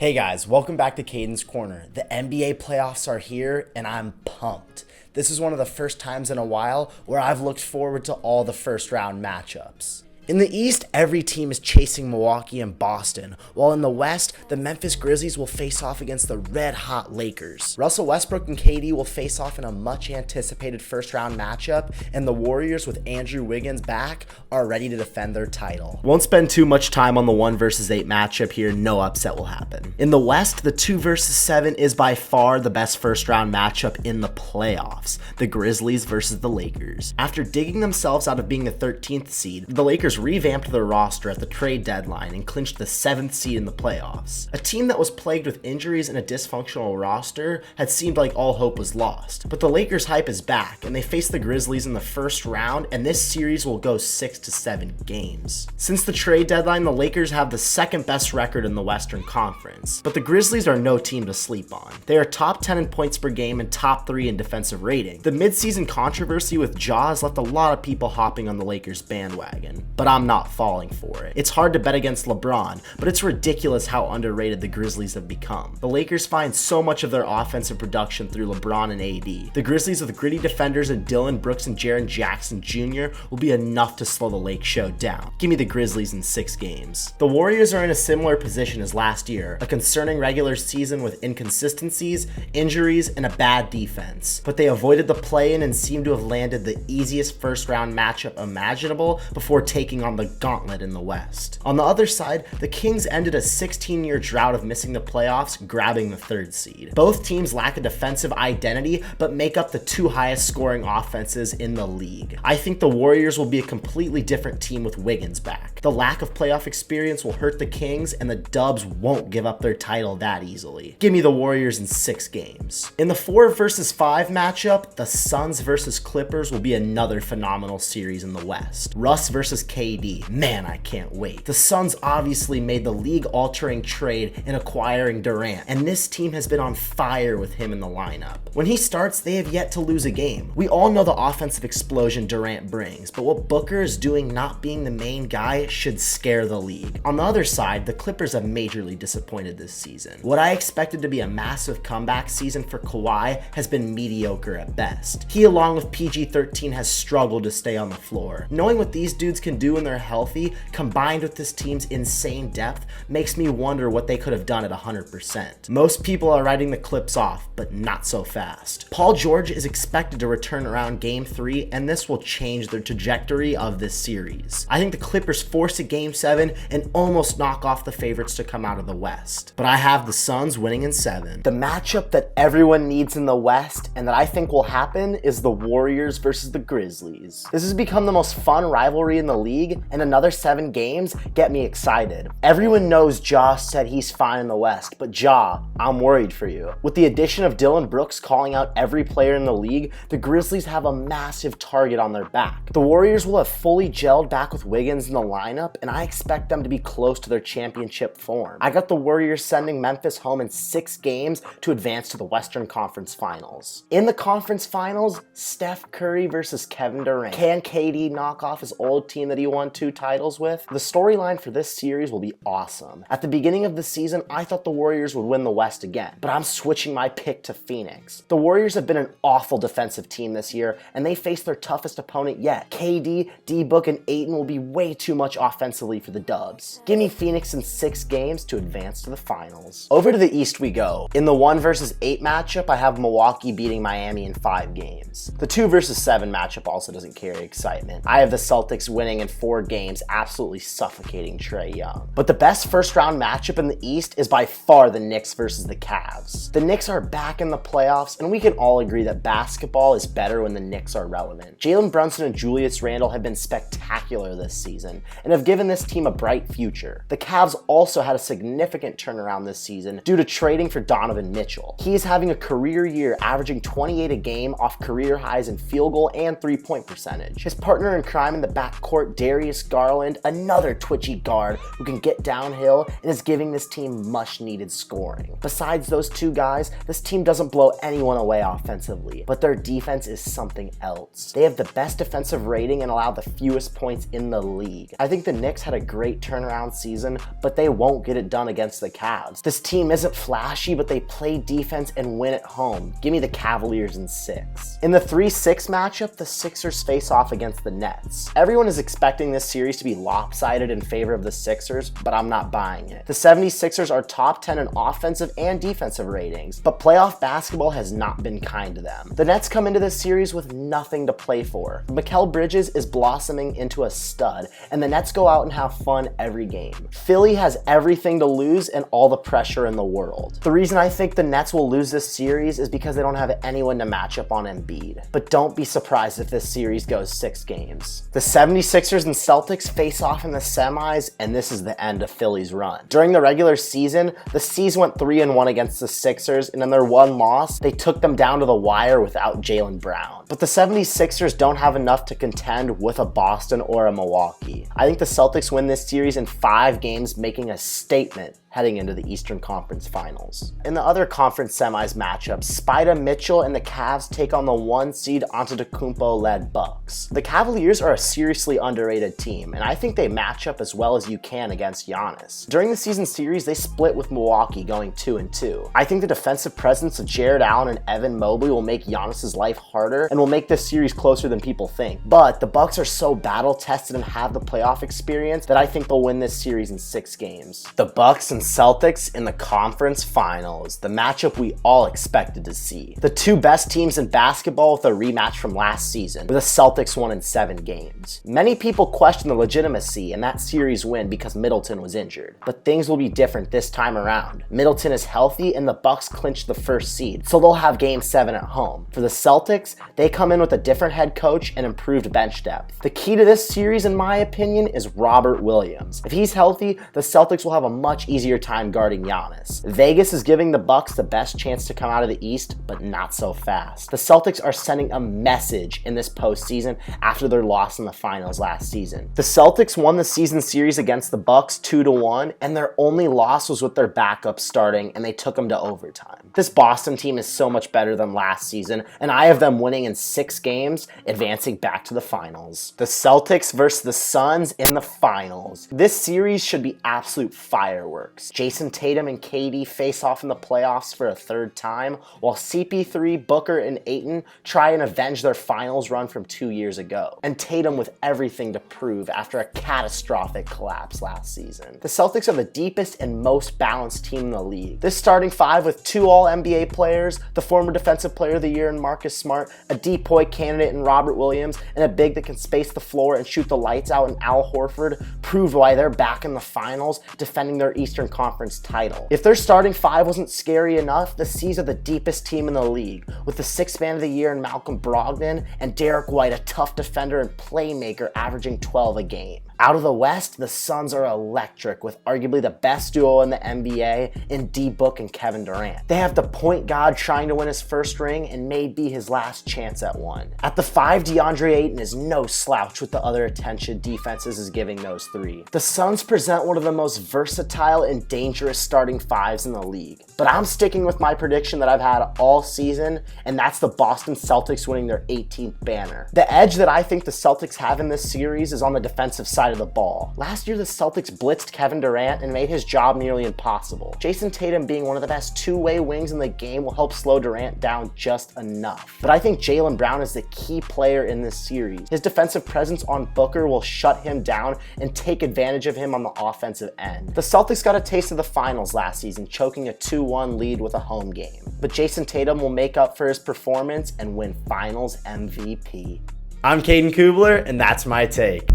Hey guys, welcome back to Caden's Corner. The NBA playoffs are here and I'm pumped. This is one of the first times in a while where I've looked forward to all the first round matchups. In the East, every team is chasing Milwaukee and Boston, while in the West, the Memphis Grizzlies will face off against the red-hot Lakers. Russell Westbrook and KD will face off in a much-anticipated first-round matchup, and the Warriors, with Andrew Wiggins back, are ready to defend their title. Won't spend too much time on the 1 versus 8 matchup here, no upset will happen. In the West, the 2 versus 7 is by far the best first-round matchup in the playoffs, the Grizzlies versus the Lakers. After digging themselves out of being the 13th seed, the Lakers revamped their roster at the trade deadline and clinched the 7th seed in the playoffs. A team that was plagued with injuries and a dysfunctional roster had seemed like all hope was lost. But the Lakers' hype is back, and they face the Grizzlies in the first round, and this series will go 6 to 7 games. Since the trade deadline, the Lakers have the second best record in the Western Conference, but the Grizzlies are no team to sleep on. They are top 10 in points per game and top 3 in defensive rating. The midseason controversy with Ja has left a lot of people hopping on the Lakers bandwagon, but I'm not falling for it. It's hard to bet against LeBron, but it's ridiculous how underrated the Grizzlies have become. The Lakers find so much of their offensive production through LeBron and AD. The Grizzlies with gritty defenders and Dillon Brooks and Jaren Jackson Jr. will be enough to slow the Lake Show down. Give me the Grizzlies in 6 games. The Warriors are in a similar position as last year, a concerning regular season with inconsistencies, injuries, and a bad defense. But they avoided the play-in and seem to have landed the easiest first-round matchup imaginable before taking on the gauntlet in the West. On the other side, the Kings ended a 16-year drought of missing the playoffs, grabbing the 3rd seed. Both teams lack a defensive identity, but make up the 2 highest scoring offenses in the league. I think the Warriors will be a completely different team with Wiggins back. The lack of playoff experience will hurt the Kings, and the Dubs won't give up their title that easily. Give me the Warriors in 6 games. In the 4 versus 5 matchup, the Suns versus Clippers will be another phenomenal series in the West. Russ versus KD. Man, I can't wait. The Suns obviously made the league-altering trade in acquiring Durant, and this team has been on fire with him in the lineup. When he starts, they have yet to lose a game. We all know the offensive explosion Durant brings, but what Booker is doing not being the main guy should scare the league. On the other side, the Clippers have majorly disappointed this season. What I expected to be a massive comeback season for Kawhi has been mediocre at best. He, along with PG-13, has struggled to stay on the floor. Knowing what these dudes can do when they're healthy, combined with this team's insane depth, makes me wonder what they could have done at 100%. Most people are writing the Clips off, but not so fast. Paul George is expected to return around Game 3, and this will change the trajectory of this series. I think the Clippers force a Game 7 and almost knock off the favorites to come out of the West. But I have the Suns winning in 7. The matchup that everyone needs in the West, and that I think will happen, is the Warriors versus the Grizzlies. This has become the most fun rivalry in the league, and another 7 games get me excited. Everyone knows Ja said he's fine in the West, but Ja, I'm worried for you. With the addition of Dillon Brooks calling out every player in the league, the Grizzlies have a massive target on their back. The Warriors will have fully gelled back with Wiggins in the lineup, and I expect them to be close to their championship form. I got the Warriors sending Memphis home in 6 games to advance to the Western Conference Finals. In the conference finals, Steph Curry versus Kevin Durant. Can KD knock off his old team that he won 2 titles with? The storyline for this series will be awesome. At the beginning of the season, I thought the Warriors would win the West again, but I'm switching my pick to Phoenix. The Warriors have been an awful defensive team this year, and they face their toughest opponent yet. KD, D-Book, and Ayton will be way too much offensively for the Dubs. Give me Phoenix in 6 games to advance to the finals. Over to the East we go. In the 1 versus 8 matchup, I have Milwaukee beating Miami in 5 games. The 2 versus 7 matchup also doesn't carry excitement. I have the Celtics winning in 4 games, absolutely suffocating Trae Young. But the best first round matchup in the East is by far the Knicks versus the Cavs. The Knicks are back in the playoffs, and we can all agree that basketball is better when the Knicks are relevant. Jalen Brunson and Julius Randle have been spectacular this season, and have given this team a bright future. The Cavs also had a significant turnaround this season due to trading for Donovan Mitchell. He is having a career year, averaging 28 a game off career highs in field goal and 3-point percentage. His partner in crime in the backcourt, Darius Garland, another twitchy guard who can get downhill and is giving this team much needed scoring. Besides those two guys, this team doesn't blow anyone away offensively, but their defense is something else. They have the best defensive rating and allow the fewest points in the league. I think the Knicks had a great turnaround season, but they won't get it done against the Cavs. This team isn't flashy, but they play defense and win at home. Give me the Cavaliers in 6. In the 3-6 matchup, the Sixers face off against the Nets. Everyone is expecting this series to be lopsided in favor of the Sixers, but I'm not buying it. The 76ers are top 10 in offensive and defensive ratings, but playoff basketball has not been kind to them. The Nets come into this series with nothing to play for. Mikal Bridges is blossoming into a stud, and the Nets go out and have fun every game. Philly has everything to lose and all the pressure in the world. The reason I think the Nets will lose this series is because they don't have anyone to match up on Embiid. But don't be surprised if this series goes 6 games. The 76ers and Celtics face off in the semis, and this is the end of Philly's run. During the regular season, the C's went 3-1 against the Sixers, and in their one loss, they took them down to the wire without Jaylen Brown. But the 76ers don't have enough to contend with a Boston or a Milwaukee. I think the Celtics win this series in 5 games, making a statement heading into the Eastern Conference Finals. In the other conference semis matchup, Spida Mitchell and the Cavs take on the 1 seed Antetokounmpo-led Bucks. The Cavaliers are a seriously underrated team, and I think they match up as well as you can against Giannis. During the season series, they split with Milwaukee, going 2-2. I think the defensive presence of Jared Allen and Evan Mobley will make Giannis' life harder and will make this series closer than people think. But the Bucks are so battle-tested and have the playoff experience that I think they'll win this series in 6 games. The Bucks and Celtics in the conference finals, the matchup we all expected to see. The 2 best teams in basketball with a rematch from last season, where the Celtics won in 7 games. Many people question the legitimacy in that series win because Middleton was injured, but things will be different this time around. Middleton is healthy and the Bucks clinched the 1st seed, so they'll have game 7 at home. For the Celtics, they come in with a different head coach and improved bench depth. The key to this series, in my opinion, is Robert Williams. If he's healthy, the Celtics will have a much easier time guarding Giannis. Vegas is giving the Bucks the best chance to come out of the East, but not so fast. The Celtics are sending a message in this postseason after their loss in the finals last season. The Celtics won the season series against the Bucks 2-1, and their only loss was with their backup starting, and they took them to overtime. This Boston team is so much better than last season, and I have them winning in 6 games, advancing back to the finals. The Celtics versus the Suns in the finals. This series should be absolute fireworks. Jason Tatum and KD face off in the playoffs for a 3rd time, while CP3, Booker, and Ayton try and avenge their finals run from 2 years ago. And Tatum with everything to prove after a catastrophic collapse last season. The Celtics are the deepest and most balanced team in the league. This starting 5 with 2 All-NBA players, the former Defensive Player of the Year in Marcus Smart, a DPOY candidate in Robert Williams, and a big that can space the floor and shoot the lights out in Al Horford, prove why they're back in the finals, defending their Eastern Conference title. If their starting 5 wasn't scary enough, the C's are the deepest team in the league, with the 6th Man of the Year in Malcolm Brogdon and Derek White, a tough defender and playmaker, averaging 12 a game. Out of the West, the Suns are electric, with arguably the best duo in the NBA in D-Book and Kevin Durant. They have the point guard trying to win his 1st ring and may be his last chance at one. At the 5, DeAndre Ayton is no slouch with the other attention defenses is giving those 3. The Suns present one of the most versatile and dangerous starting 5s in the league. But I'm sticking with my prediction that I've had all season, and that's the Boston Celtics winning their 18th banner. The edge that I think the Celtics have in this series is on the defensive side of the ball. Last year, the Celtics blitzed Kevin Durant and made his job nearly impossible. Jason Tatum being one of the best 2-way wings in the game will help slow Durant down just enough. But I think Jaylen Brown is the key player in this series. His defensive presence on Booker will shut him down and take advantage of him on the offensive end. The Celtics got a taste of the finals last season, choking a 2-1 lead with a home game. But Jason Tatum will make up for his performance and win finals MVP. I'm Caden Kubler, and that's my take.